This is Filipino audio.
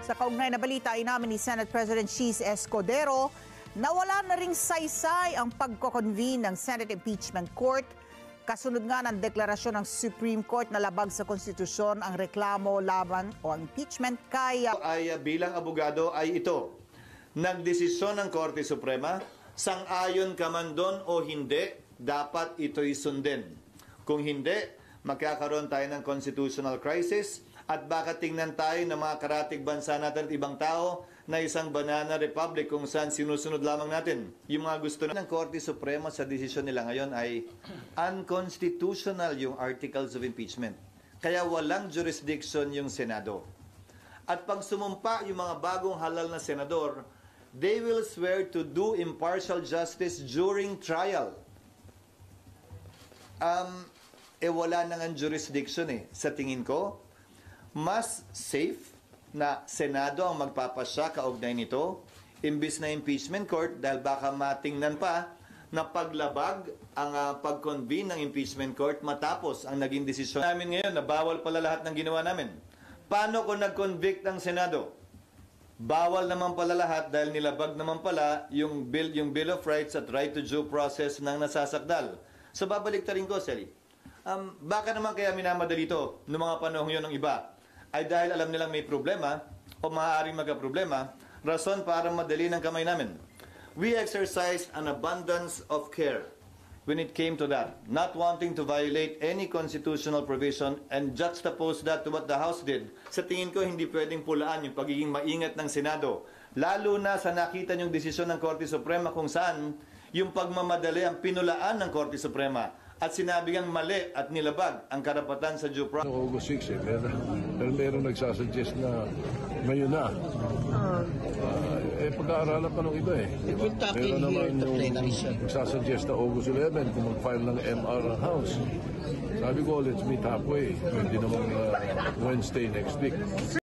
Sa kaugnay na balita, inamin ni Senate President Chis Escudero na wala na ring saysay ang pagko-convene ng Senate Impeachment Court. Kasunod nga ng deklarasyon ng Supreme Court na labag sa konstitusyon ang reklamo laban o ang impeachment kaya bilang abogado ay ito. Nagdesisyon ng Korte Suprema, sang-ayon ka man doon o hindi, dapat ito'y sundin. Kung hindi, magkakaroon tayo ng constitutional crisis at baka tingnan tayo ng mga karatig bansa natin at ibang tao na isang banana republic kung saan sinusunod lamang natin. Yung mga gusto ng Korte Suprema sa desisyon nila ngayon ay unconstitutional yung articles of impeachment. Kaya walang jurisdiction yung Senado. At pag sumumpa yung mga bagong halal na senador, they will swear to do impartial justice during trial. Wala nang ang jurisdiction eh. Sa tingin ko, mas safe na Senado ang magpapasya kaugnay nito imbis na impeachment court dahil baka matingnan pa na paglabag ang pag-convene ng impeachment court matapos ang naging desisyon namin ngayon na bawal pala lahat ng ginawa namin. Paano kung nag-convict ang Senado? Bawal naman pala lahat dahil nilabag naman pala yung Bill of Rights at right to due process ng nasasakdal. So babalik ta rin ko, Sally. Baka naman kaya minamadali ito noong mga panahon yun ng iba? Ay dahil alam nilang may problema o maaaring magka-problema, rason para madali ng kamay namin. We exercised an abundance of care when it came to that, not wanting to violate any constitutional provision and juxtapose that to what the House did. Sa tingin ko, hindi pwedeng pulaan yung pagiging maingat ng Senado. Lalo na sa nakita niyong desisyon ng Korte Suprema kung saan yung pagmamadali ang pinulaan ng Korte Suprema at sinabi ngang mali at nilabag ang karapatan sa due process. August 6 pero meron nagsasuggest na ngayon na. Pag-aaralan pa ng iba eh. Meron naman yung nagsasuggest na August 11 kung mag-file ng MR ang House. Sabi ko, let's meet halfway. Hindi naman Wednesday next week.